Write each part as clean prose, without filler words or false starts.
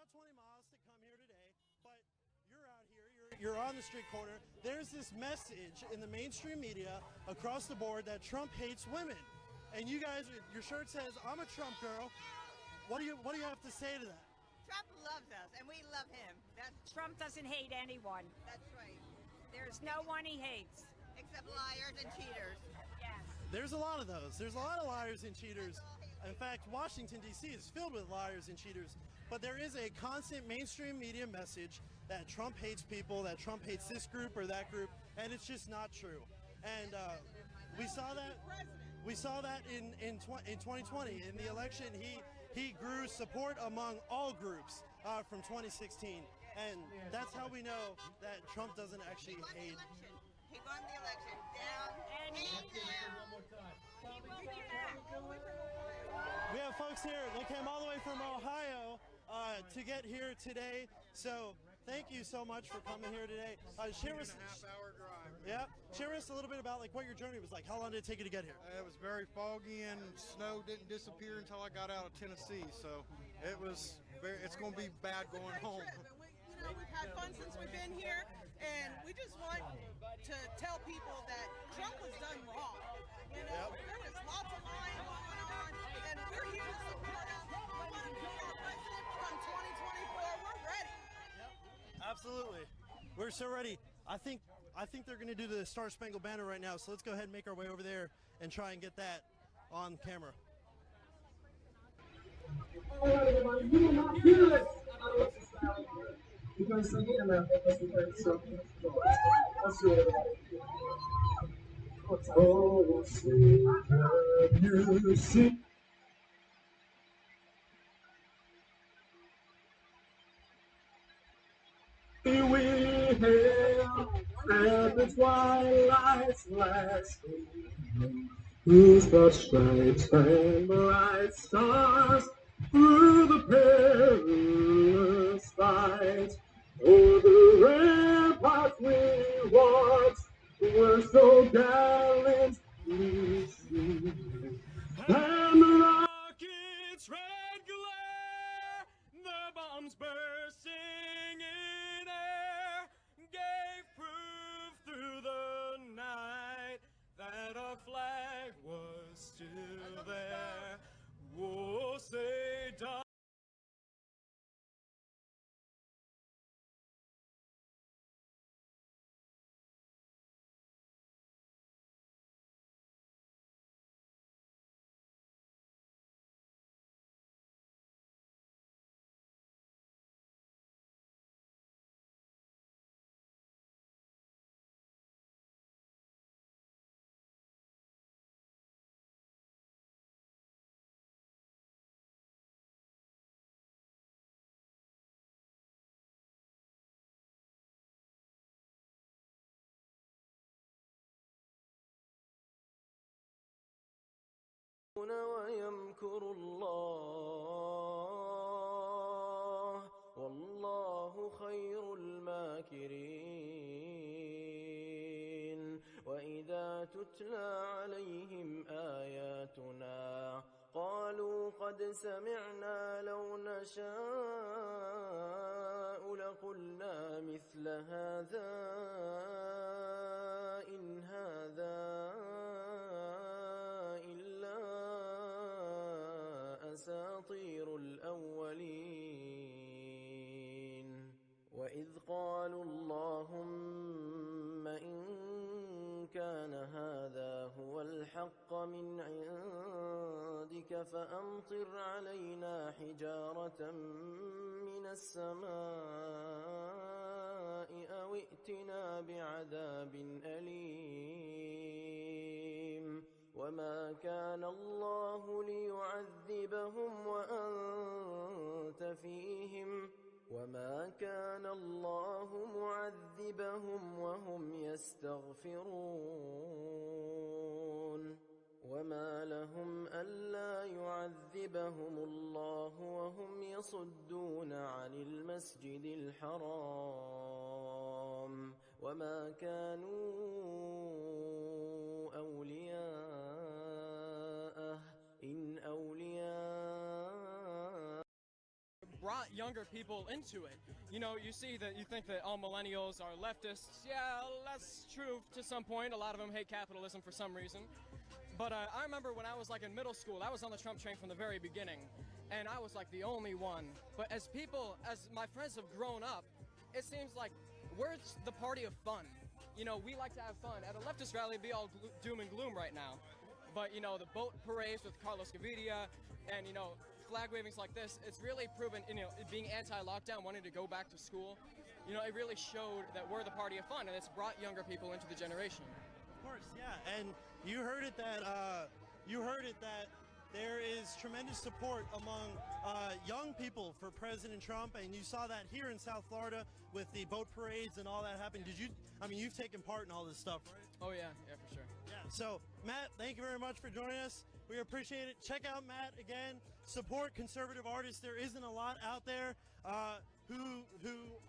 about 20 miles to come here today, but you're out here, you're on the street corner. There's this message in the mainstream media across the board that Trump hates women. And you guys, your shirt says, I'm a Trump girl. What do you have to say to that? Trump loves us, and we love him. Trump doesn't hate anyone. That's right. There's no one he hates. Except liars and cheaters. Yes. There's a lot of those. There's a lot of liars and cheaters. In fact, Washington, D.C. is filled with liars and cheaters. But there is a constant mainstream media message that Trump hates people, that Trump hates this group or that group, and it's just not true. And we saw that. We saw that in 2020 in the election. He grew support among all groups from 2016, and that's how we know that Trump doesn't actually hate. He won the election. Down and down. He will be back. We have folks here. They came all the way from Ohio to get here today. So thank you so much for coming here today. Share us. 2.5-hour drive. Yeah. Share us a little bit about like what your journey was like. How long did it take you to get here? It was very foggy and snow didn't disappear until I got out of Tennessee. So it's going to be bad going home. We've had fun since we've been here, and we just want to tell people that Trump was done wrong. There was lots of lying going on, and we're here to support him. We want to be our president from 2024. We're ready. Absolutely. We're so ready. I think they're going to do the Star Spangled Banner right now, so let's go ahead and make our way over there and try and get that on camera. Because again, oh, see, can you see? We hail at the twilight's last gleaming, whose broad stripes and bright stars through the perilous fight. Oh, the ramparts we watched were so gallantly seen, and the rockets' red glare, the bombs bursting in air, gave proof through the night that our flag was still there. Oh, say, darling. ويمكر الله والله خير الماكرين وإذا تتلى عليهم آياتنا قالوا قد سمعنا لو نشاء لقلنا مثل هذا إن هذا أساطير الأولين وإذ قالوا اللهم إن كان هذا هو الحق من عندك فأمطر علينا حجارة من السماء أو ائتنا بعذاب أليم وما كان الله ليعذبهم وأنت فيهم وما كان الله معذبهم وهم يستغفرون وما لهم ألا يعذبهم الله وهم يصدون عن المسجد الحرام وما كانوا أولياءه إن أولياء brought younger people into it. You know, you think that all millennials are leftists. Yeah, that's true to some point. A lot of them hate capitalism for some reason. But I remember when I was like in middle school, I was on the Trump train from the very beginning, and I was like the only one. But as my friends have grown up, it seems like we're the party of fun. You know, we like to have fun. At a leftist rally, it'd be all doom and gloom right now. But, you know, the boat parades with Carlos Gaviria and, you know, flag wavings like this, it's really proven, you know, being anti-lockdown, wanting to go back to school, you know, it really showed that we're the party of fun, and it's brought younger people into the generation. Of course, yeah, and you heard it that there is tremendous support among young people for President Trump, and you saw that here in South Florida with the boat parades and all that happening. You've taken part in all this stuff, right? Oh yeah, for sure. Yeah, so Matt, thank you very much for joining us. We appreciate it. Check out Matt again. Support conservative artists. There isn't a lot out there who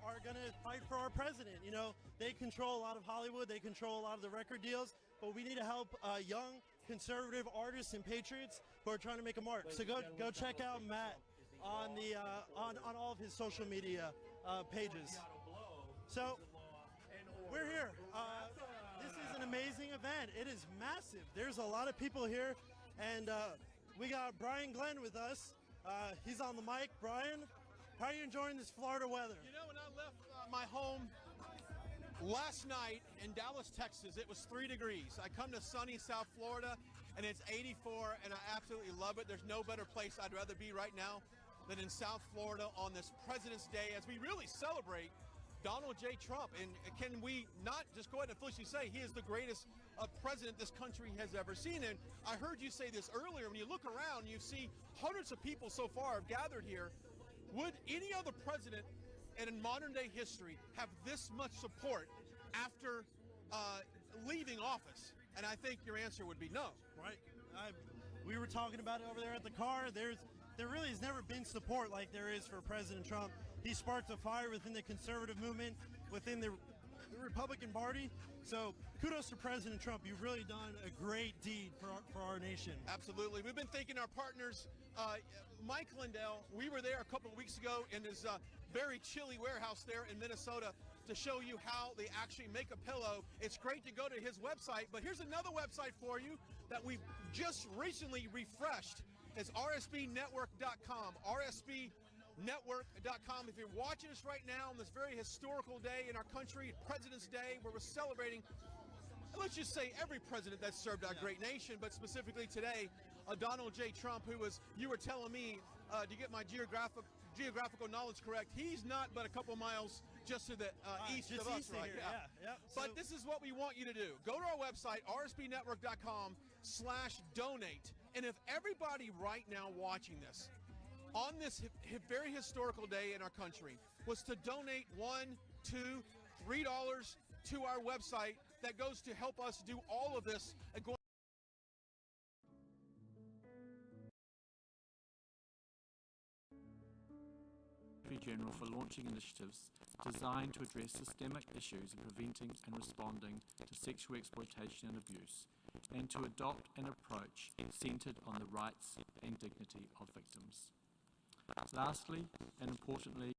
are going to fight for our president. You know, they control a lot of Hollywood. They control a lot of the record deals. But we need to help young conservative artists and patriots who are trying to make a mark. So go check out Matt on the on all of his social media pages. So we're here. This is an amazing event. It is massive. There's a lot of people here, and we got Brian Glenn with us. He's on the mic. Brian, how are you enjoying this Florida weather? You know, when I left my home last night in Dallas, Texas, it was 3 degrees. I come to sunny South Florida, and it's 84, and I absolutely love it. There's no better place I'd rather be right now than in South Florida on this President's Day as we really celebrate Donald J. Trump. And can we not just go ahead and officially say he is the greatest president this country has ever seen? And I heard you say this earlier. When you look around, you see hundreds of people so far have gathered here. Would any other president in modern day history have this much support after leaving office? And I think your answer would be no. Right. We were talking about it over there at the car. There really has never been support like there is for President Trump. He sparked a fire within the conservative movement, within the Republican Party. So kudos to President Trump. You've really done a great deed for our nation. Absolutely. We've been thanking our partners. Mike Lindell, we were there a couple of weeks ago in his very chilly warehouse there in Minnesota to show you how they actually make a pillow. It's great to go to his website, but here's another website for you that we've just recently refreshed. It's rsbnetwork.com, rsbnetwork.com. If you're watching us right now on this very historical day in our country, President's Day, where we're celebrating, let's just say every president that served our great nation, but specifically today, Donald J. Trump, who was, you were telling me, to get my geographical knowledge correct, he's not but a couple miles just to the east of us, right? Yeah. Yep. But this is what we want you to do. Go to our website, rsbnetwork.com/donate. And if everybody right now watching this, on this very historical day in our country, was to donate $1, $2, $3 to our website, that goes to help us do all of this. General for launching initiatives designed to address systemic issues in preventing and responding to sexual exploitation and abuse, and to adopt an approach centered on the rights and dignity of victims. Lastly, and importantly,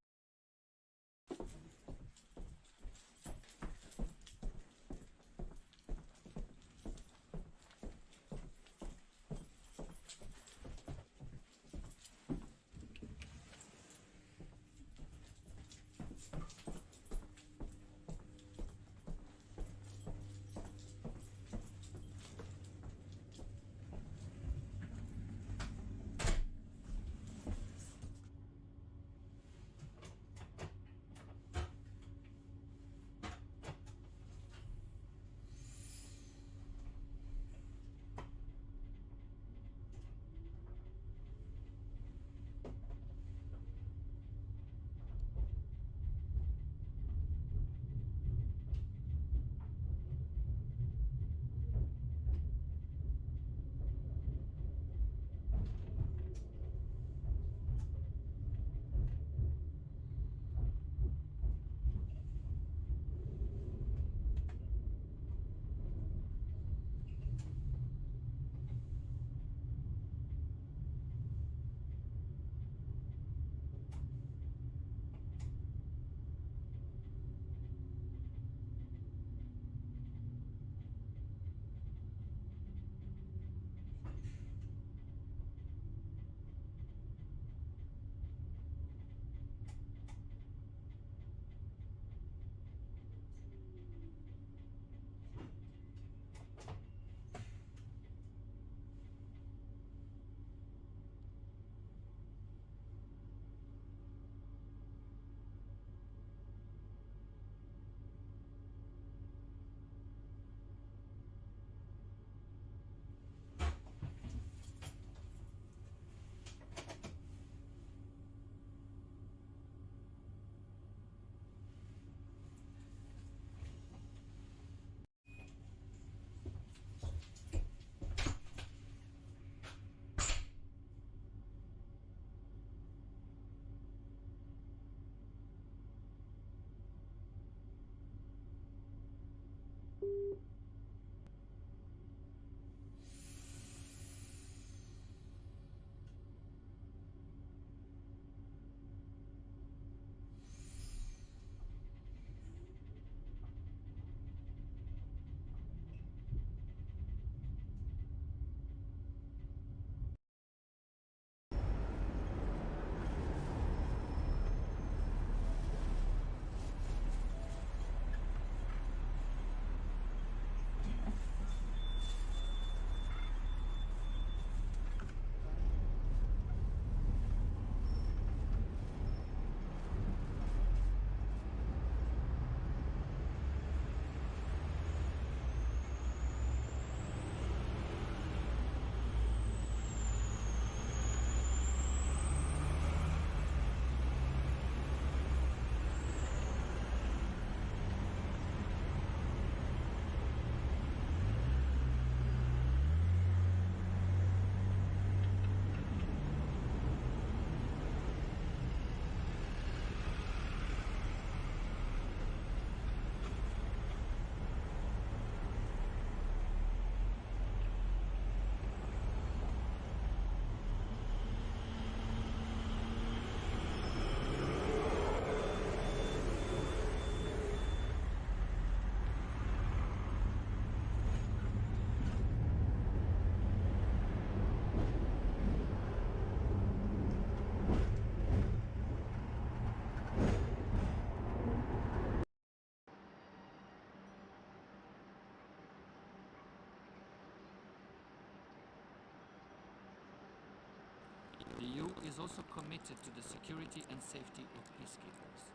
is also committed to the security and safety of peacekeepers.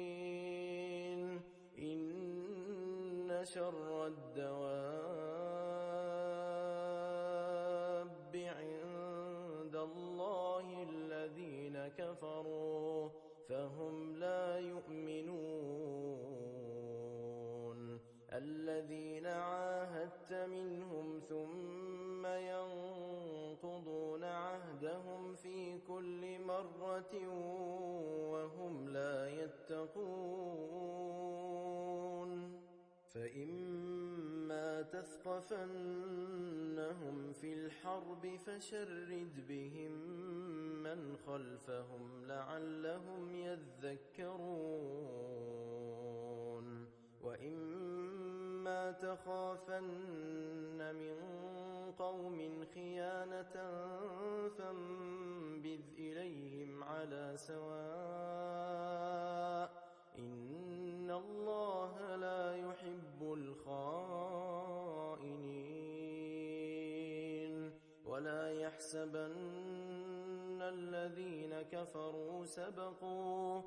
ظالمين إن شر الدواب عند الله الذين كفروا فهم لا يؤمنون الذين عاهدت منهم ثم ينقضون عهدهم في كل مرة وهم لا يتقون فإما تثقفنهم في الحرب فشرد بهم من خلفهم لعلهم يذكرون وإما تخافن من قوم خيانة فانبذ إليهم على سواء إن الله لا يحب الخائنين ولا يحسبن الذين كفروا سبقوا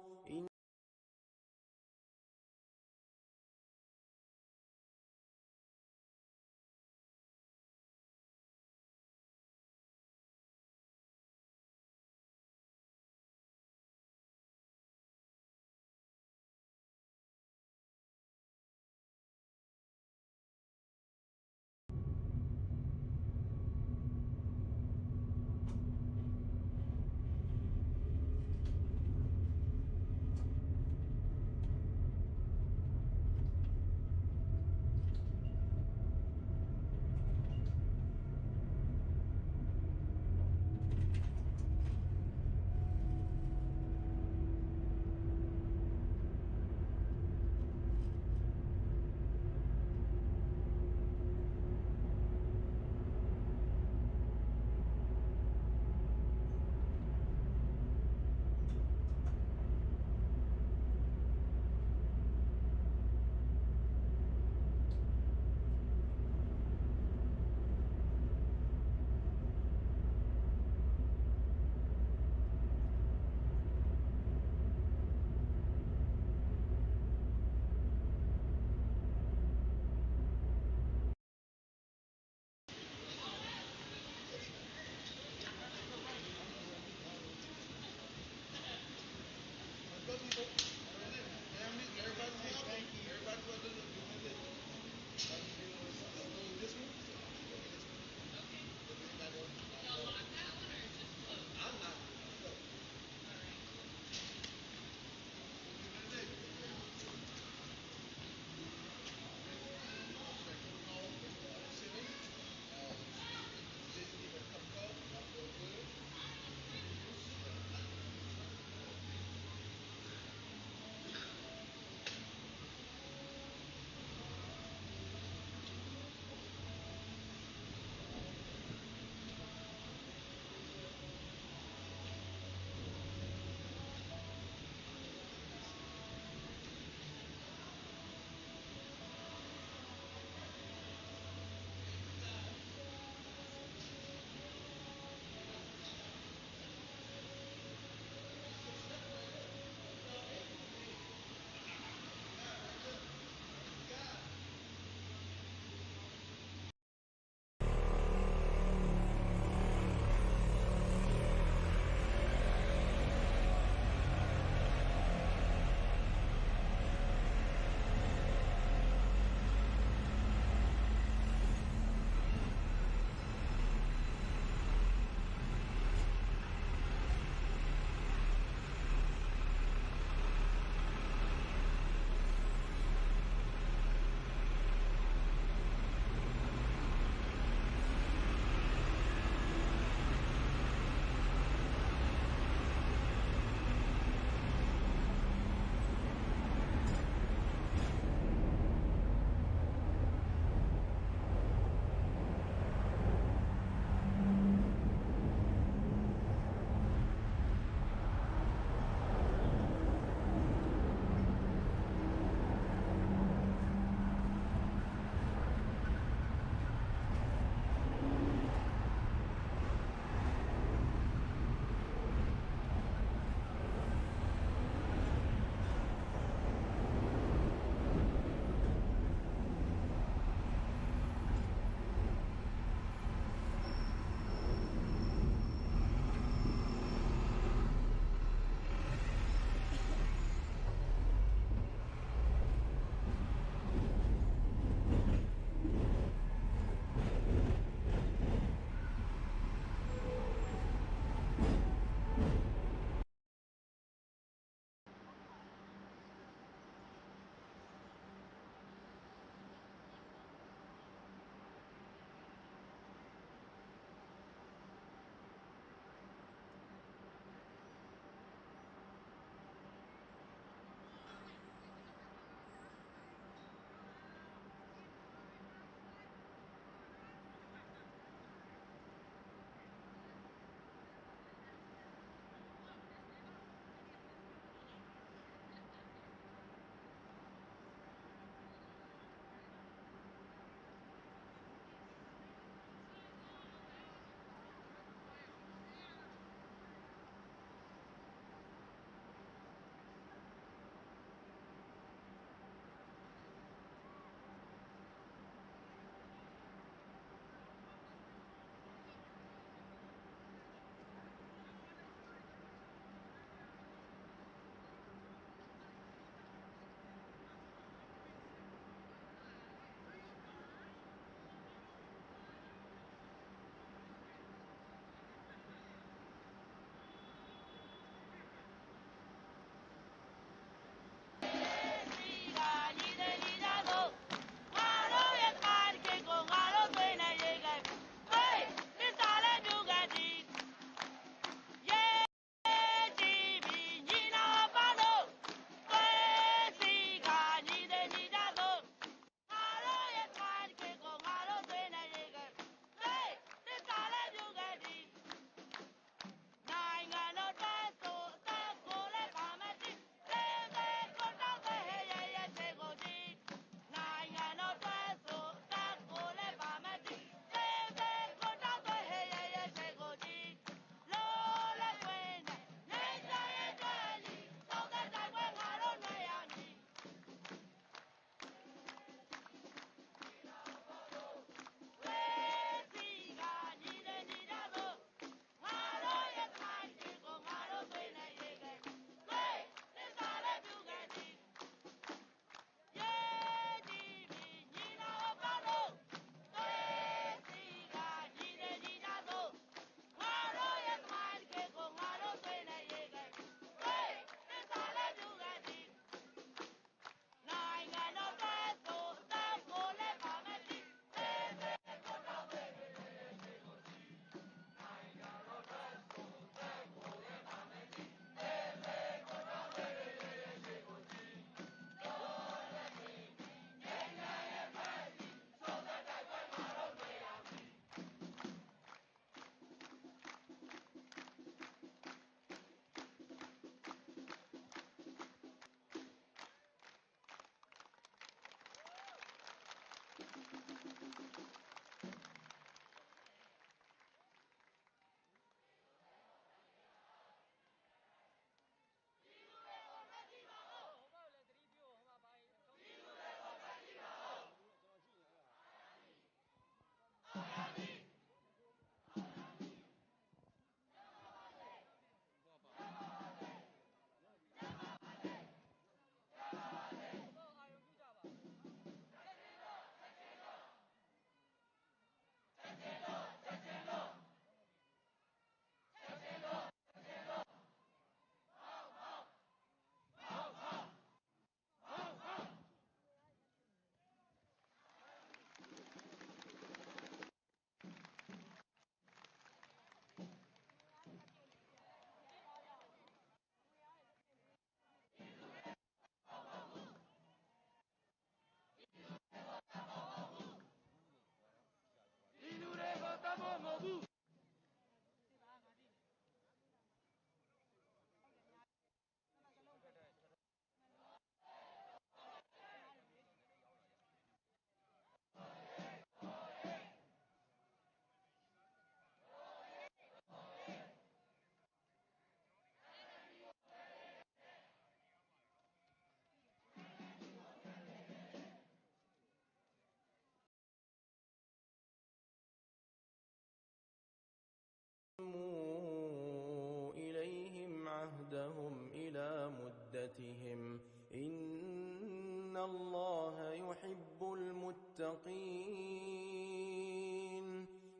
مودتهم إن الله يحب المتقين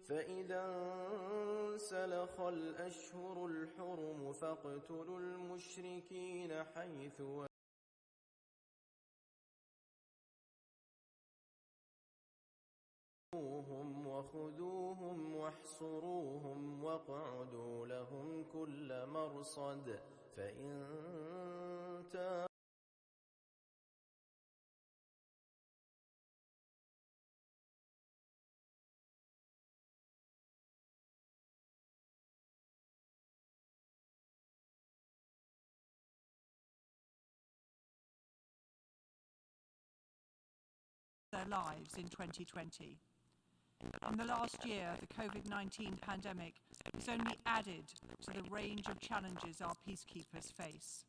فإذا انسلخ الأشهر الحرم فاقتلوا المشركين حيث وخذوهم واحصروهم واقعدوا لهم كل مرصد فإن تابوا their lives in 2020. In the last year, the COVID-19 pandemic has only added to the range of challenges our peacekeepers face.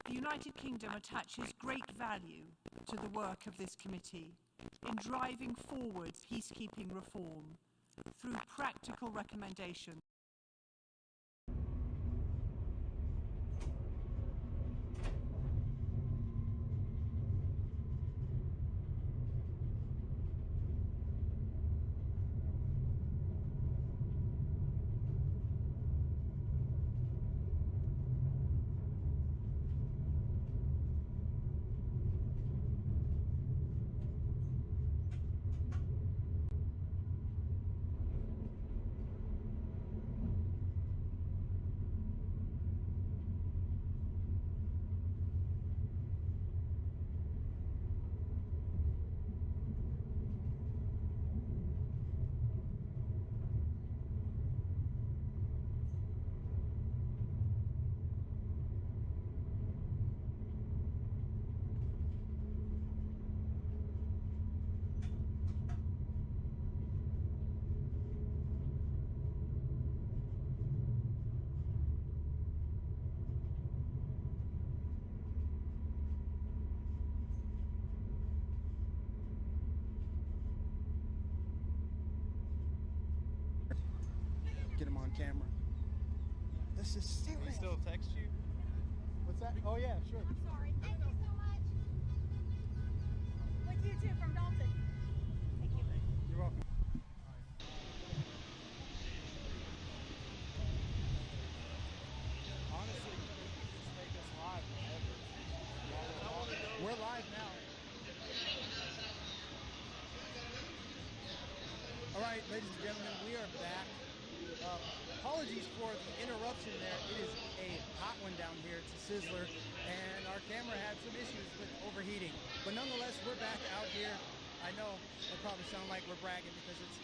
The United Kingdom attaches great value to the work of this committee in driving forward peacekeeping reform through practical recommendations. Get him on camera. This is serious. Can we still text you? What's that? Oh yeah, sure. I'm sorry. Thank you so much. With you too, from Dalton. Thank you. You're welcome. Honestly, you can just make us live whenever. We're live now. All right, ladies and gentlemen, we are back. Apologies for the interruption there. It is a hot one down here. It's a sizzler, and our camera had some issues with overheating. But nonetheless, we're back out here. I know it probably sounds like we're bragging because it's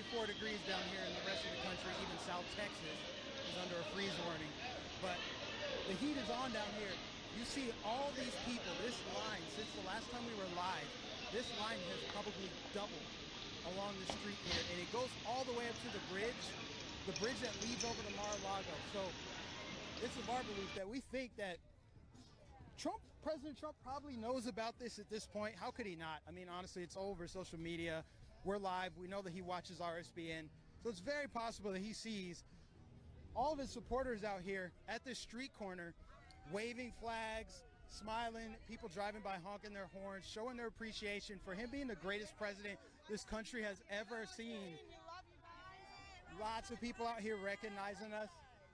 84 degrees down here, and the rest of the country, even South Texas, is under a freeze warning. But the heat is on down here. You see all these people, this line, since the last time we were live, this line has probably doubled along the street here, and it goes all the way up to the bridge that leads over to Mar-a-Lago. So it's of our belief that we think that President Trump probably knows about this at this point. How could he not? I mean, honestly, it's all over social media. We're live. We know that he watches RSBN. So it's very possible that he sees all of his supporters out here at this street corner waving flags, smiling, people driving by honking their horns, showing their appreciation for him being the greatest president this country has ever seen. Lots of people out here recognizing us.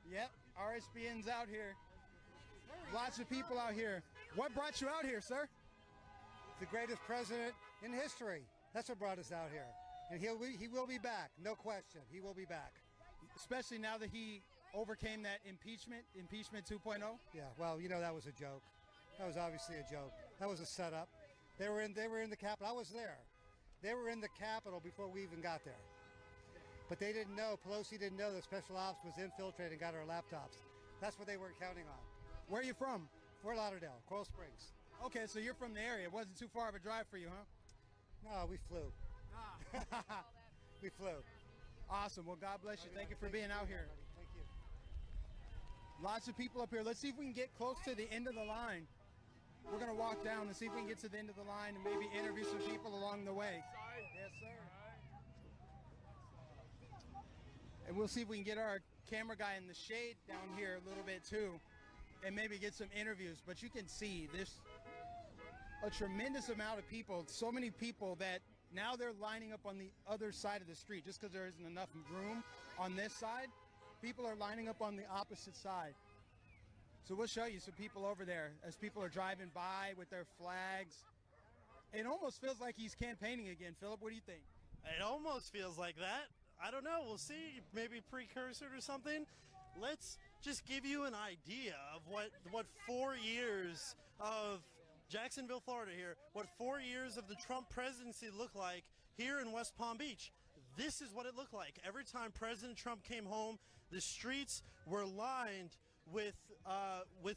Yep, RSBN's out here. Lots of people out here. What brought you out here, sir? The greatest president in history. That's what brought us out here. And he will be back, no question. He will be back. Especially now that he overcame that impeachment 2.0. Yeah, well, you know, that was a joke. That was obviously a joke. That was a setup. They were in the Capitol. I was there. They were in the Capitol before we even got there. But they didn't know, Pelosi didn't know that Special Ops was infiltrated and got our laptops. That's what they weren't counting on. Where are you from? Fort Lauderdale, Coral Springs. Okay, so you're from the area. It wasn't too far of a drive for you, huh? No, we flew. We flew. Awesome. Well, God bless you. Thank you for being out here. Thank you. Lots of people up here. Let's see if we can get close to the end of the line. We're going to walk down and see if we can get to the end of the line and maybe interview some people along the way. Yes, sir. And we'll see if we can get our camera guy in the shade down here a little bit too. and maybe get some interviews. But you can see there's a tremendous amount of people, so many people that now they're lining up on the other side of the street just because there isn't enough room on this side. People are lining up on the opposite side. So we'll show you some people over there as people are driving by with their flags. It almost feels like he's campaigning again. Philip, what do you think? It almost feels like that. I don't know. We'll see. Maybe precursor to something. Let's just give you an idea of what 4 years of Jacksonville, Florida here, what 4 years of the Trump presidency looked like here in West Palm Beach. This is what it looked like. Every time President Trump came home, the streets were lined with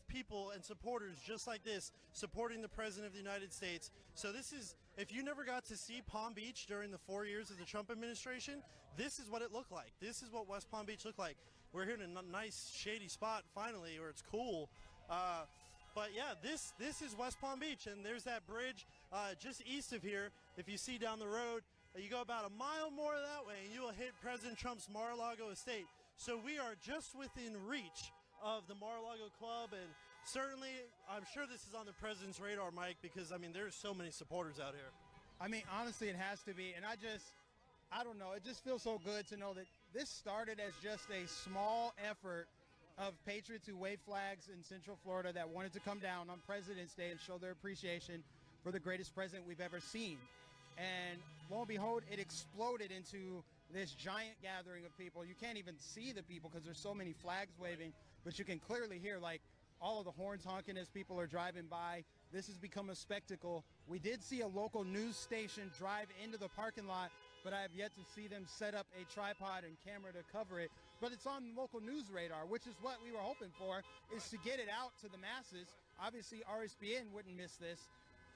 people and supporters just like this, supporting the President of the United States. So this is, if you never got to see Palm Beach during the 4 years of the Trump administration, this is what it looked like. This is what West Palm Beach looked like. We're here in a nice shady spot finally, where it's cool. But yeah, this is West Palm Beach, and there's that bridge just east of here. If you see down the road, you go about a mile more that way, and you will hit President Trump's Mar-a-Lago estate. So we are just within reach of the Mar-a-Lago Club, and certainly, I'm sure this is on the president's radar, Mike, because, I mean, there's so many supporters out here. I mean, honestly, it has to be, and I don't know, it just feels so good to know that this started as just a small effort of patriots who wave flags in Central Florida that wanted to come down on President's Day and show their appreciation for the greatest president we've ever seen. And lo and behold, it exploded into this giant gathering of people. You can't even see the people because there's so many flags waving, but you can clearly hear like all of the horns honking as people are driving by. This has become a spectacle. We did see a local news station drive into the parking lot, but I have yet to see them set up a tripod and camera to cover it. But it's on local news radar, which is what we were hoping for, is to get it out to the masses. Obviously, RSBN wouldn't miss this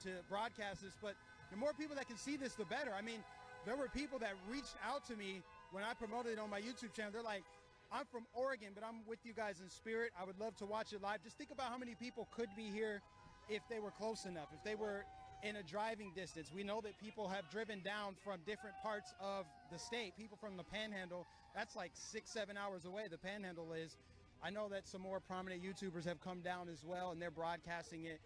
to broadcast this, but the more people that can see this, the better. I mean, there were people that reached out to me when I promoted it on my YouTube channel. They're like, I'm from Oregon, but I'm with you guys in spirit. I would love to watch it live. Just think about how many people could be here if they were close enough, if they were in a driving distance. We know that people have driven down from different parts of the state. People from the Panhandle, that's like 6-7 hours away, the Panhandle is. I know that some more prominent YouTubers have come down as well, and they're broadcasting it.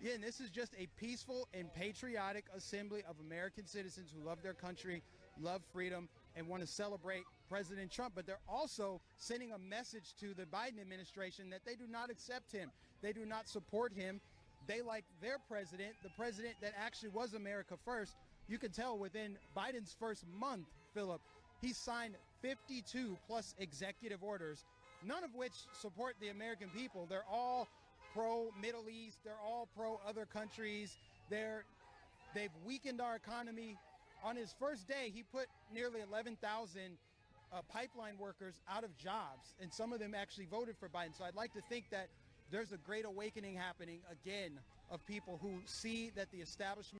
Yeah, and this is just a peaceful and patriotic assembly of American citizens who love their country, love freedom, and want to celebrate President Trump. But they're also sending a message to the Biden administration that they do not accept him. They do not support him. They like their president, the president that actually was America first. You can tell within Biden's first month, Philip, he signed 52 plus executive orders, none of which support the American people. They're all pro-Middle East. They're all pro-other countries. They've weakened our economy. On his first day, he put nearly 11,000 pipeline workers out of jobs, and some of them actually voted for Biden. So I'd like to think that there's a great awakening happening again of people who see that the establishment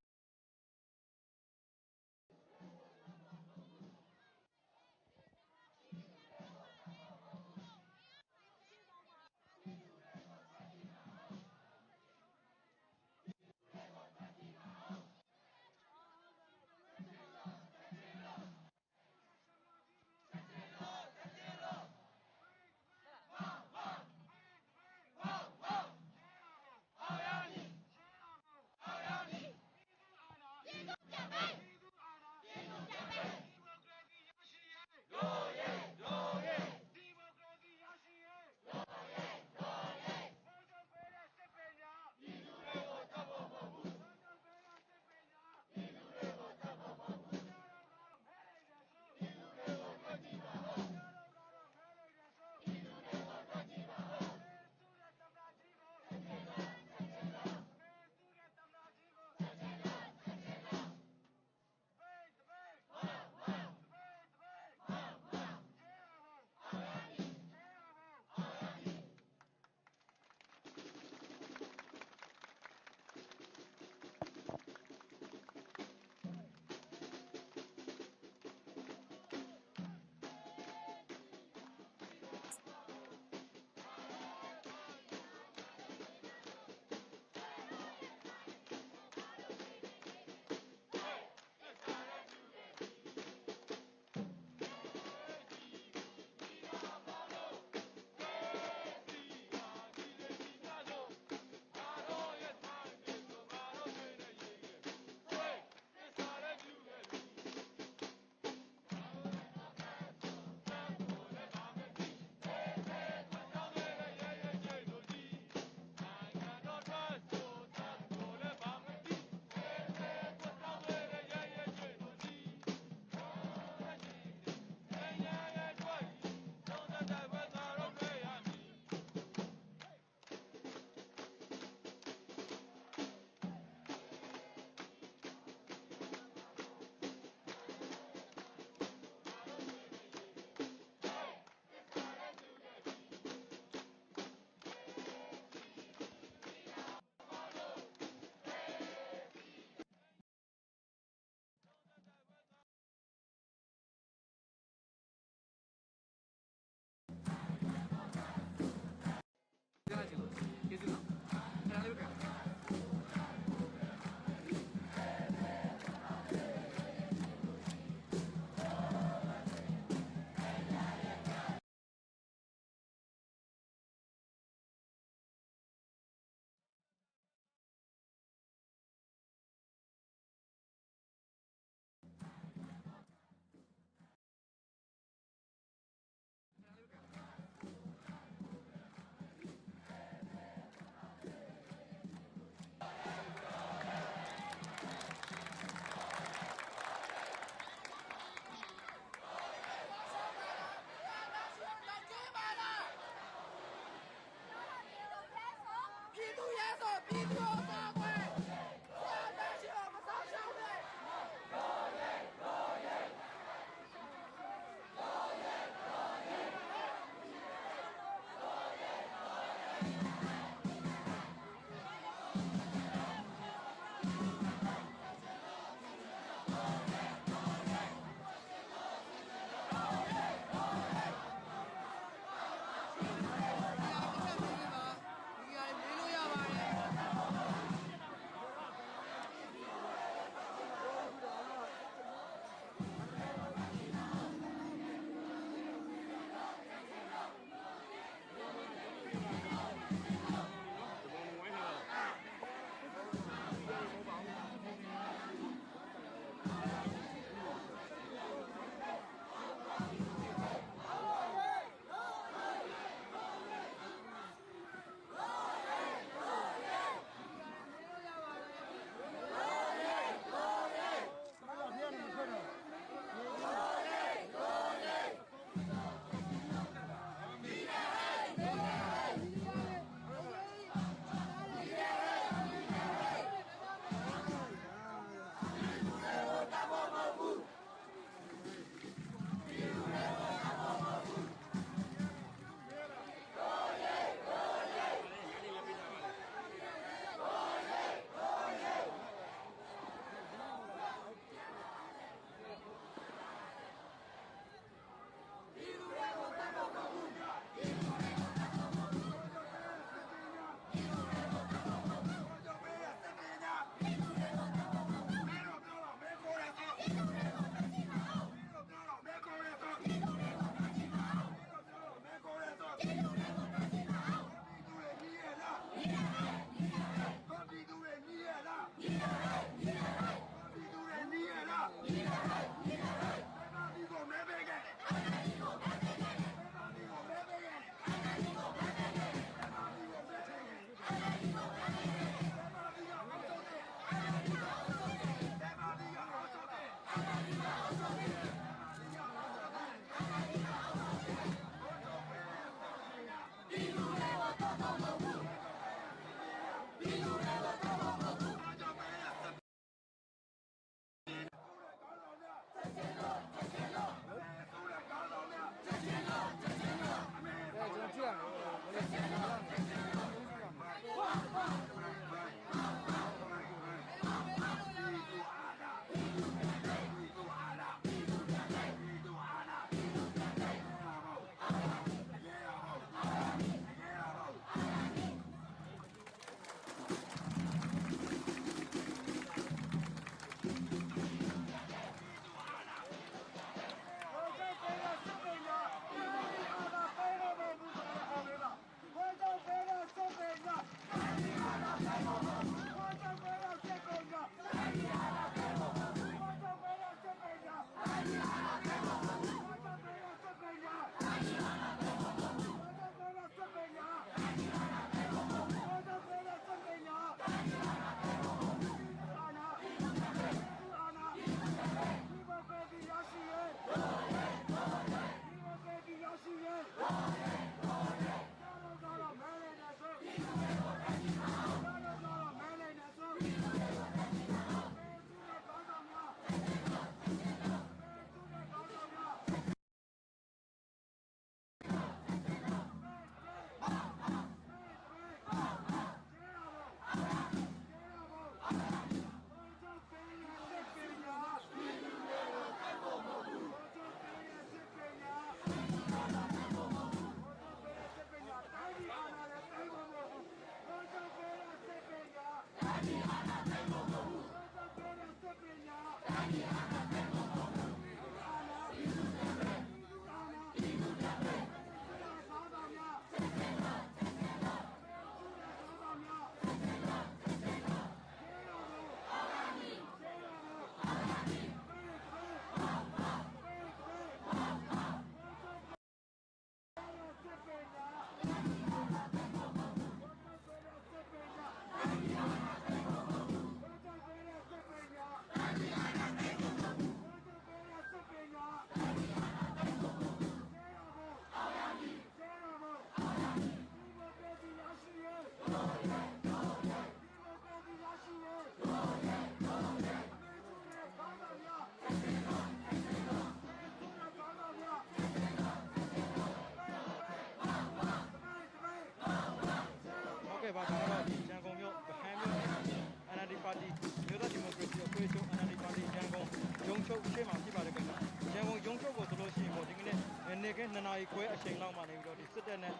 ခင်း2နာရီခွဲအချိန်လောက်မှနေပြီးတော့ဒီစစ်တပ်နဲ့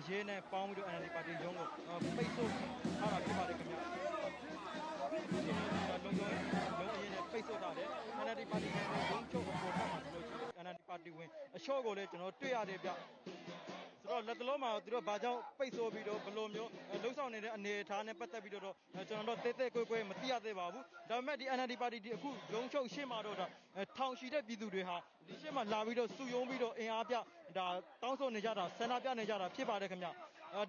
ရဲနဲ့ပေါင်းပြီးတော့ NLD ပါတီရုံးကိုပိတ်ဆို့ထားတာဖြစ်ပါတယ်ခင်ဗျာလုံခြုံရေးလုံးအရင်နဲ့ပိတ်ဆို့ထားတယ် NLD ပါတီရုံးချုပ်အပေါ်ထပ်မှာဆိုလို့ရှိရင် NLD ပါတီဝင်အလျှော့ကိုလည်းကျွန်တော်တွေ့ရတယ်ဗျဆိုတော့လက်တလုံးမှာသူတို့ဘာကြောင့်ပိတ်ဆို့ပြီးတော့ဘလိုမျိုးလှုပ်ဆောင်နေတဲ့အနေအထားနဲ့ပတ်သက်ပြီးတော့ကျွန်တော်တို့တဲတဲကွဲကွဲမသိရသေးပါဘူးဒါပေမဲ့ဒီ NLD ပါတီဒီအခုရုံးချုပ်ရှေ့မှာတော့ဒါထောင်ရှိတဲ့ပြည်သူတွေဟာဒီရှေ့မှာလာပြီးတော့စုယုံပြီးတော့အင်အားပြဒါတောင်းဆိုနေကြတာဆန္ဒပြနေကြတာဖြစ်ပါတယ်ခင်ဗျ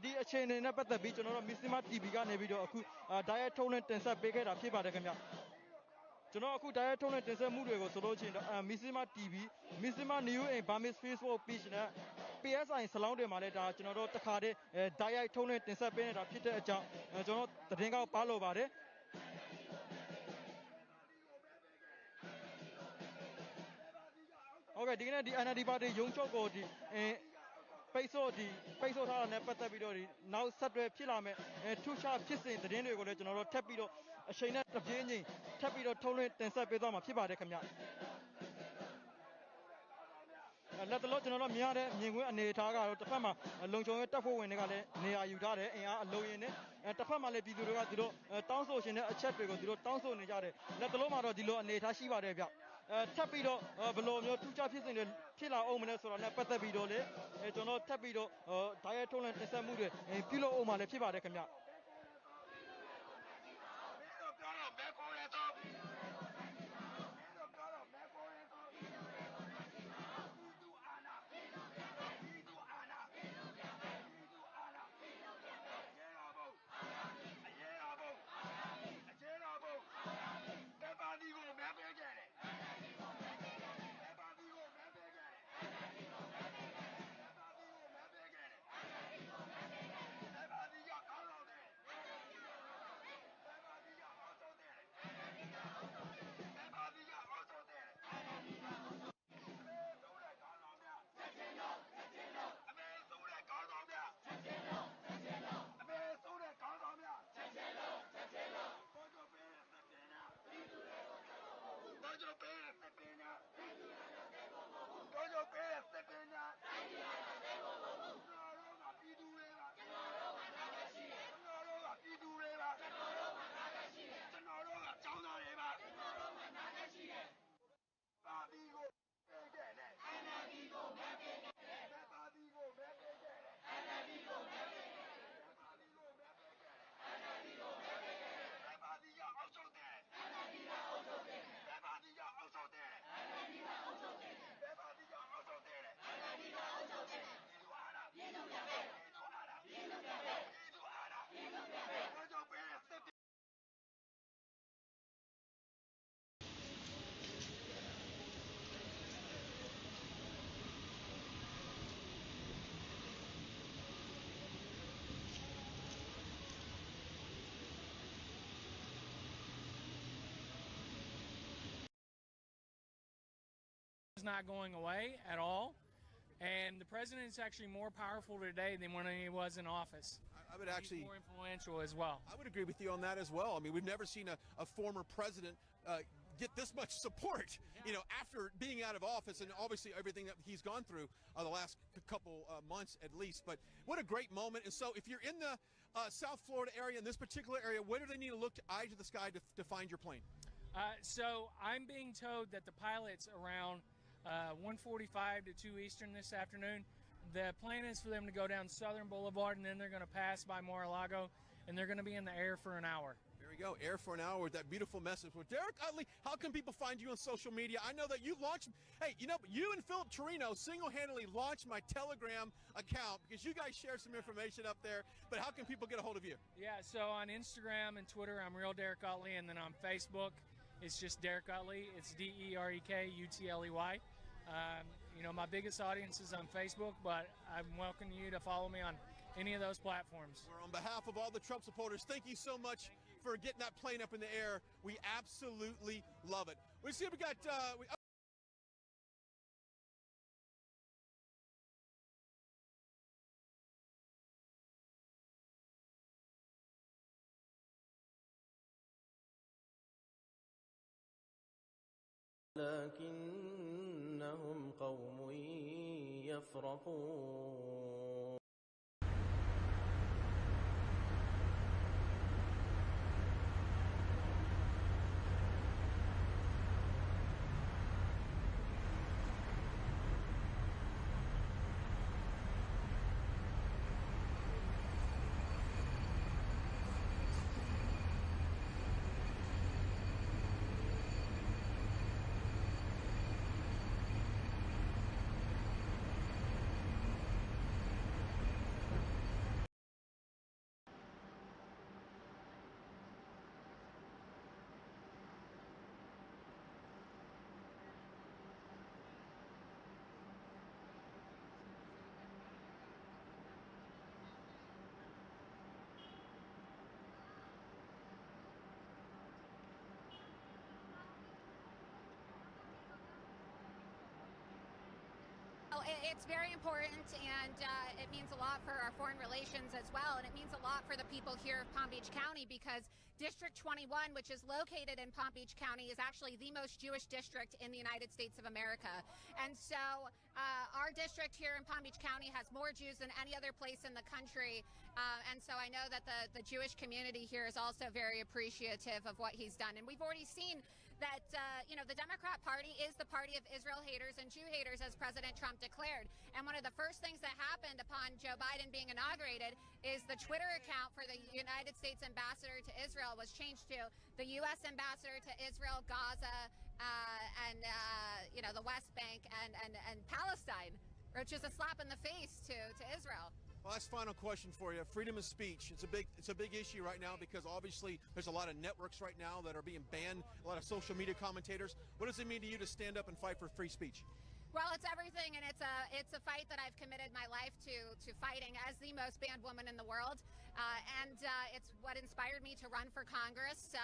ဒီအခြေအနေနဲ့ပတ်သက်ပြီးကျွန်တော်တို့ Missima TV ကနေပြီးတော့အခုဓာတ်ရိုက်ထုတ်လွှင့်တင်ဆက်ပေးခဲ့တာဖြစ်ပါတယ်ခင်ဗျကျွန်တော်အခုဓာတ်ရိုက်ထုတ်လွှင့်တင်ဆက်မှုတွေကိုဆိုလို့ရှိရင်Missima TV Missima New in Burmese Facebook page နဲ့ PSI စလောင်းတွေမှာလည်းဒါကျွန်တော်တို့တစ်ခါတည်းဓာတ်ရိုက်ထုတ်လွှင့်တင်ဆက်ပေးနေတာဖြစ်တဲ့အကြောင်းကျွန်တော်သတင်းကောက်ပါလို့ပါတယ်ဟုတ်ကဲ့ဒီကနေ့ဒီ NLD ပါတီရုံးချုပ်ကိုဒီပိတ်ဆို့ထားတာနဲ့ပတ်သက်ပြီးတော့ဒီနောက်ဆက်တွဲဖြစ်လာမဲ့ထူးခြားဖြစ်စဉ်သတင်းတွေကိုလည်းကျွန်တော်တို့ထပ်ပြီးတော့အချိန်နဲ့တပြေးညီထပ်ပြီးတော့ထုတ်လွှင့်တင်ဆက်ပေးသွားမှာဖြစ်ပါတယ်ခင်ဗျလက်တလောကျွန်တော်တို့မြင်ရတဲ့မြင်ကွင်းအနေအထားကတော့တစ်ဖက်မှာလုံခြုံရေးတပ်ဖွဲ့ဝင်တွေကလည်းနေရာယူထားတယ်အင်အားအလုံးရင်းနဲ့တစ်ဖက်မှာလည်းပြည်သူတွေကသူတို့တောင်းဆိုရှင်တဲ့အချက်တွေကိုသူတို့တောင်းဆိုနေကြတယ်လက်တလောမှာတော့ဒီလိုအနေအထားရှိပါတယ်ဗျထပ်ပြီးတော့ဘယ်လိုမျိုးထူးခြားဖြစ်စဉ်တွေဖြစ်လာအောင်မလဲဆိုတာနဲ့ပတ်သက်ပြီးတော့လေကျွန်တော်ထပ်ပြီးတော့ဓာတ်ရိုက်ထုတ်လွှင့်တင်ဆက်မှုတွေပြုလုပ်အောင်မလဲဖြစ်ပါတယ်ခင်ဗျIs not going away at all, and the president is actually more powerful today than when he was in office. I would actually more influential as well. I would agree with you on that as well. I mean, we've never seen a former president get this much support, you know, after being out of office and obviously everything that he's gone through the last couple months at least. But what a great moment. And so if you're in the South Florida area, in this particular area, where do they need to look to eye to the sky to find your plane? So I'm being told that the pilot's around 1:45 to 2 Eastern this afternoon. The plan is for them to go down Southern Boulevard and then they're going to pass by Mar-a-Lago and they're going to be in the air for an hour. There we go, air for an hour with that beautiful message. Well, Derek Utley, how can people find you on social media? I know that you launched, hey, you know, you and Philip Torino single-handedly launched my Telegram account because you guys share some information up there, but how can people get a hold of you? Yeah, so on Instagram and Twitter, I'm Real Derek Utley, and then on Facebook, it's just Derek Utley. It's DEREKUTLEY. You know, my biggest audience is on Facebook, but I'm welcoming you to follow me on any of those platforms. Well, on behalf of all the Trump supporters, thank you so much for getting that plane up in the air. We absolutely love it. We see we got... لكنهم قوم تفرقون It's very important, and it means a lot for our foreign relations as well, and it means a lot for the people here of Palm Beach County, because District 21, which is located in Palm Beach County, is actually the most Jewish district in the United States of America. And so our district here in Palm Beach County has more Jews than any other place in the country, and so I know that the Jewish community here is also very appreciative of what he's done. And we've already seen that, the Democrat Party is the party of Israel haters and Jew haters, as President Trump declared. And one of the first things that happened upon Joe Biden being inaugurated is the Twitter account for the United States ambassador to Israel was changed to the U.S. ambassador to Israel, Gaza, and the West Bank and Palestine, which is a slap in the face to Israel. Last final question for you. Freedom of speech. It's a big issue right now, because obviously there's a lot of networks right now that are being banned, a lot of social media commentators. What does it mean to you to stand up and fight for free speech? Well, it's everything, and it's a fight that I've committed my life to fighting as the most banned woman in the world, and it's what inspired me to run for Congress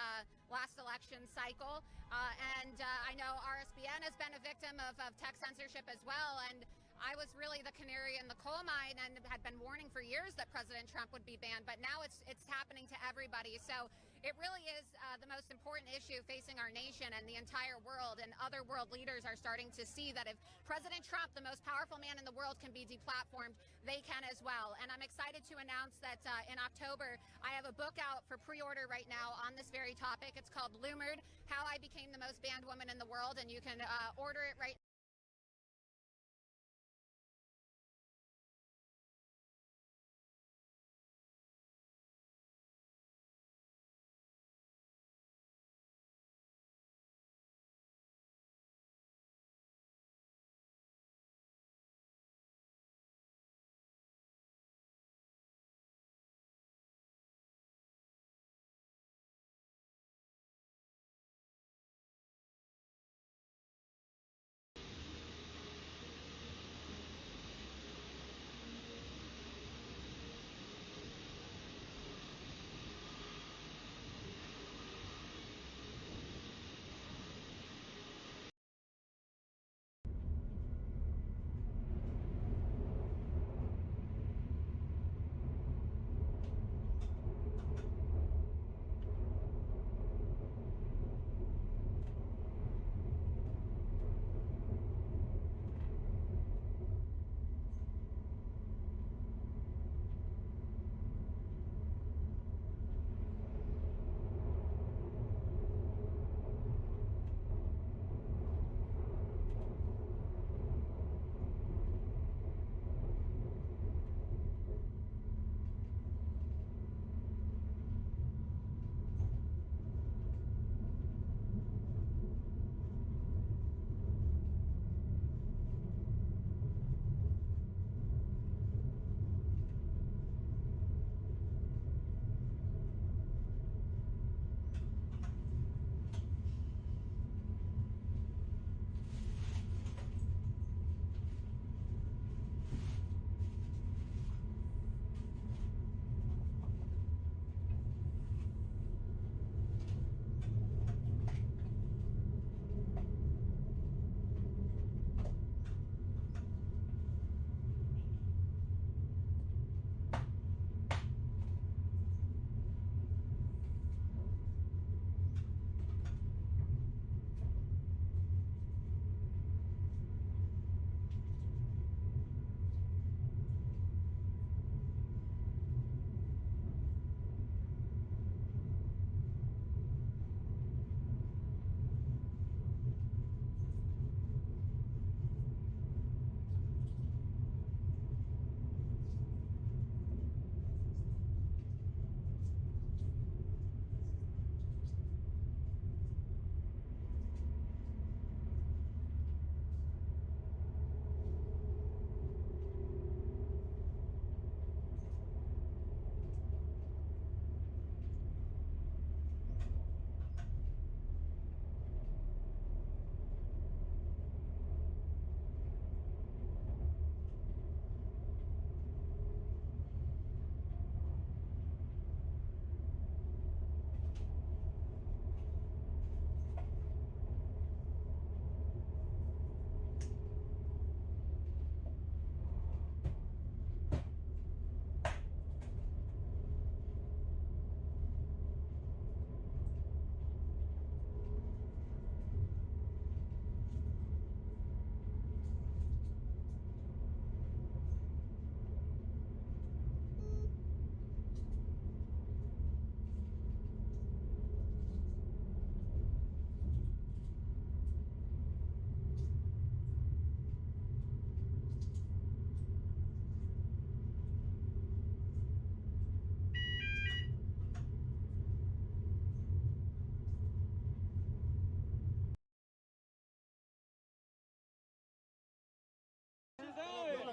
last election cycle. And I know RSBN has been a victim of tech censorship as well, and I was really the canary in the coal mine and had been warning for years that President Trump would be banned, but now it's happening to everybody. So it really is the most important issue facing our nation and the entire world, and other world leaders are starting to see that if President Trump, the most powerful man in the world, can be deplatformed, they can as well. And I'm excited to announce that in October, I have a book out for pre-order right now on this very topic. It's called Lumered, How I Became the Most Banned Woman in the World, and you can order it right now.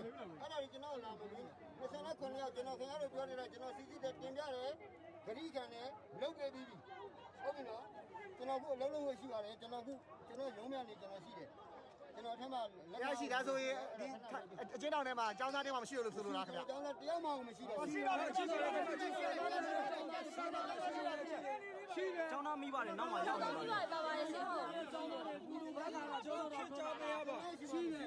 ကျွန်တော်လာမလို့29ယောက်ကျွန်တော်ခင်ဗျားတို့ပြောနေတာကျွန်တော်စီစီတက်တင်ပြတယ်ဂရိခံနဲ့လုပ်ခဲ့ပြီးပြီဟုတ်ပြီနော်ကျွန်တော်ခုအလုံးလုံးဝရှိပါတယ်ကျွန်တော်ရုံးမြနေကျွန်တော်ရှိတယ်ကျွန်တော်ထမ်းမှာရရှိတာဆိုရင်ဒီအချင်းတောင်ထဲမှာကျောင်းသားတွေမှာမရှိလို့ဆိုလို့လားခင်ဗျာကျောင်းသားတယောက်မှမရှိတော့ဘူးရှိတယ်ရှိတယ်ကျောင်းသားမိပါတယ်နောက်မှရောက်နေပါတယ်ပါပါရှင်းဟုတ်ကျောင်းသားတွေပူလူကားတာကျောင်းသားကြောင်းပေးရပါရှိတယ်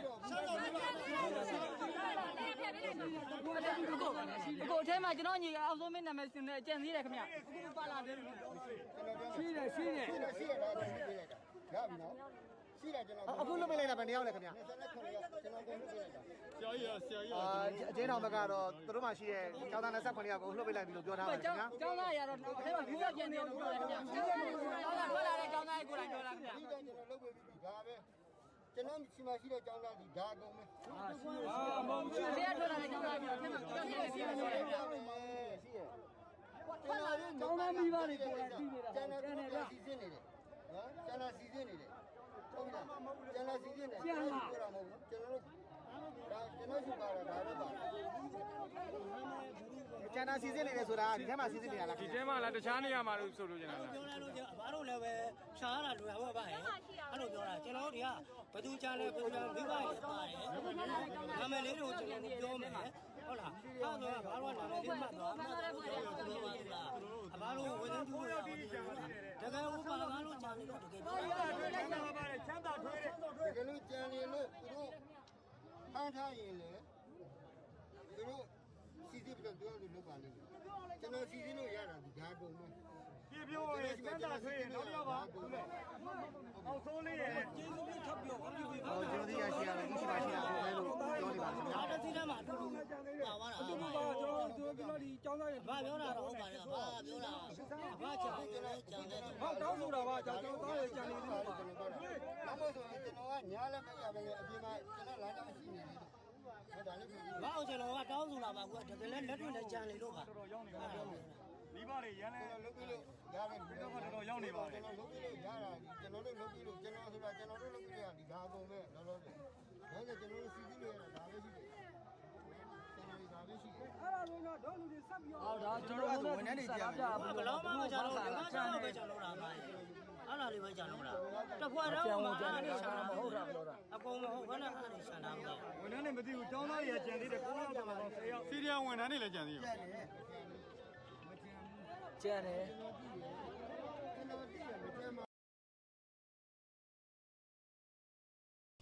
ကိုအထဲမှာကျွန်တော်ညီအောင်ဆုံးမင်းနာမည်စင်တဲ့အကြံသေးတယ်ခင်ဗျအခုပါလာတယ်ရှိတယ်ရပြီနော်ရှိတယ်ကျွန်တော်အခုလုပ်ပေးလိုက်တာဘယ်နှစ်ယောက်လဲခင်ဗျ29ယောက်ကျွန်တော်ကုန်လုပ်ပေးလိုက်တာဆရာကြီးအကျဉ်းတော်ဘက်ကတော့သူတို့မှရှိတဲ့ကျောင်းသား29ယောက်ကိုလှုပ်ပေးလိုက်ပြီလို့ပြောထားပါတယ်ခင်ဗျာကျောင်းသားရတော့အဲမှာဘူးရကျန်နေလို့ပြောတယ်ခင်ဗျာကျောင်းသားထွက်လာတဲ့ကျောင်းသားကိုယ်တိုင်ပြောတာခင်ဗျာကျွန်တော်လုပ်ပေးပြီဒါပဲကျွန်တော်ရှိမှရှိတဲ့ကျောင်းသားဒီဒါကုန်မယ်မဟုတ်ဘူးဆရာထွက်လာတဲ့ကျောင်းသားပြောတယ်ခင်ဗျာရှိတယ်ကျွန်တော်တို့ကျောင်းသားမိဘတွေကိုယ်တိုင်ပြီးနေတာကျွန်တော်စီစဉ်နေတယ်နော်ကျွန်တော်စီစဉ်နေတယ်ဟုတ်လားကျွန်တော်စီစဉ်နေတယ်ကျွန်တော်ပြောတာမဟုတ်ဘူးကျွန်တော်ရှိပါတော့ဒါတော့ပါကျန်တာစီစဉ်နေတယ်ဆိုတာဒီထဲမှာစီစဉ်နေရလားဒီထဲမှာလားတခြားနေရာမှာလို့ဆိုလို့ကျင်တာလားပြောလိုက်လို့ဘာလို့လဲပဲရှာရတာလွယ်ဟုတ်ပါရဲ့အဲ့လိုပြောတာကျွန်တော်တို့တွေကဘသူချမ်းလဲကိုချမ်းမိဘတွေပါတယ်နာမည်လေးတွေကိုကျွန်တော်ပြောမယ်ဟုတ်လားဟာတော့ဘာလို့နာမည်လေးမှတ်သွားမှာလဲပြောပါဘူးလားဘာလို့ဝေဒင်းကျူးရတကယ်ဥပါဘာလို့ချမ်းနေတော့တကယ်ပြောတာပါတယ်ချမ်းသာထွေးတယ်တကယ်လို့ကြံနေလို့သူတို့ဖမ်းထားရင်လေသူတို့စီစစ်ပြီးတော့ပြောလို့လုပ်ပါလိမ့်မယ်ကျွန်တော်စီစဉ်လို့ရတာဒီဓာတ်ကုန်မယ်ပြေပြောရဲချမ်းသာထွေးရင်တော့ပြောပါအောင်ဆုံးလေးရဲ့ကျေးဇူးပြုထပ်ပြောပါပြီကျွန်တော်ဒီရရှိရတယ်ဒီရှိပါရှိတာဘယ်လိုပြောနေပါလဲဒါတစ်စီးထဲမှာအတူတူပါသွားတာအတူတူပါကျွန်တော်ဒီကျောင်းသားရဲ့ဘာပြောတာတော့ဟုတ်ပါတယ်ဘာပြောတာဘာချင်ကျွန်တော်ကြံတယ်ဟောတောင်းဆိုတာပါကျောင်းသားရဲ့ကြံနေလို့ပါနောက်မှဆိုရင်ကျွန်တော်ကညားလည်းမရပဲအပြင်မှာကျွန်တော်လမ်းကြောင်းရှိနေတယ်ဟုတ်တယ်လေဘာအောင်ကျွန်တော်ကတောင်းဆိုတာပါကွာတကယ်လည်းလက်တွေ့နဲ့ကြံနေလို့ပါတော်တော်ရောက်နေပါမိဘတွေရမ်းလဲလုပ်ပြီးလို့ရတယ်ဒီတော့တော်တော်ရောက်နေပါတယ်ကျွန်တော်လုပ်ပြီးလို့ရတာကျွန်တော်တို့လုပ်ပြီးလို့ကျွန်တော်ဆိုတာကျွန်တော်တို့လုပ်ပြီးရဒီဒါကုန်ပဲလောလောဆယ်ဒါနဲ့ကျွန်တော်တို့စီးပြီးလို့ရတာဒါပဲရှိတယ်ကျွန်တော်ဒါပဲရှိတယ်အဲ့ဒါလုံးတော့ဒေါလူတွေဆက်ပြီးတော့ဒါကျွန်တော်တို့ဝန်ထမ်းတွေပြန်ဘယ်လောက်မှမကြတော့ဘူးကျွန်တော်ပဲကျွန်တော်လာပါအဲ့လာလေးပဲကြာလို့လားတစ်ခွက်တော့မှအားနေရှာတာမဟုတ်တာပြောတာအကုန်မဟုတ်ဘယ်နဲ့အားနေရှာတာမလဲဝန်ထမ်းတွေမသိဘူးကျောင်းသားတွေကကြံသေးတယ်9ယောက်တော့10ယောက်စီရီယာဝန်ထမ်းတွေလည်းကြံသေးရောကျန်တယ်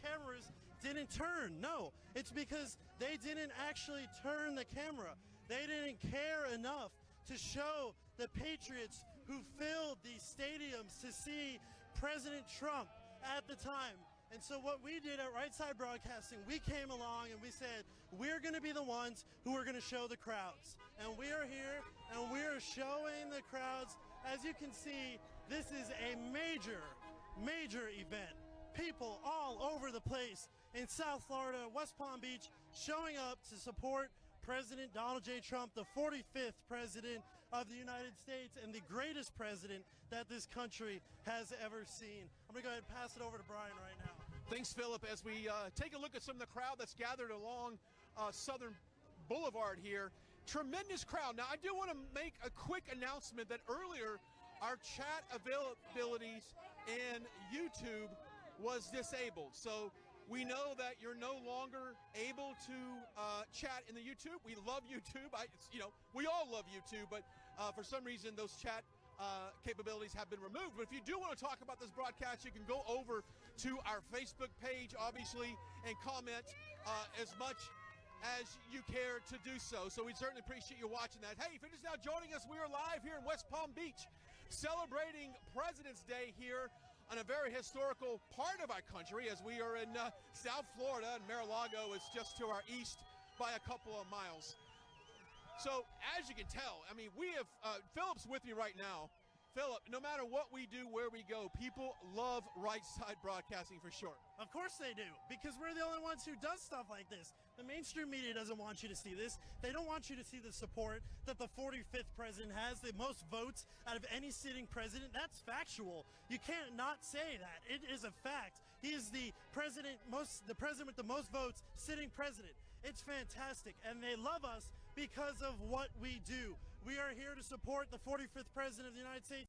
Cameras didn't turn. No, it's because they didn't actually turn the camera. They didn't care enough to show the patriots who filled these stadiums to see President Trump at the time. And so what we did at Right Side Broadcasting, we came along and we said, we're going to be the ones who are going to show the crowds. And we are here and we are showing the crowds. As you can see, this is a major, major event. People all over the place in South Florida, West Palm Beach, showing up to support President Donald J. Trump, the 45th president of the United States and the greatest president that this country has ever seen. I'm going to go ahead and pass it over to Brian right now. Thanks, Philip. As we take a look at some of the crowd that's gathered along Southern Boulevard here, tremendous crowd. Now, I do want to make a quick announcement that earlier our chat availabilities in YouTube was disabled. So we know that you're no longer able to chat in the YouTube. We love YouTube. We all love YouTube, but for some reason those chat capabilities have been removed. But if you do want to talk about this broadcast, you can go over to our Facebook page, obviously, and comment as much as you care to do so. So we certainly appreciate you watching that. Hey, if you're just now joining us, we are live here in West Palm Beach, celebrating President's Day here on a very historical part of our country, as we are in South Florida, and Mar-a-Lago is just to our east by a couple of miles. So as you can tell, I mean, we have Philip's with me right now. Philip, no matter what we do, where we go, people love Right Side Broadcasting for sure. Of course they do, because we're the only ones who does stuff like this. The mainstream media doesn't want you to see this. They don't want you to see the support that the 45th president has, the most votes out of any sitting president. That's factual. You can't not say that. It is a fact. He is the president with the most votes, sitting president. It's fantastic, and they love us because of what we do. We are here to support the 45th President of the United States.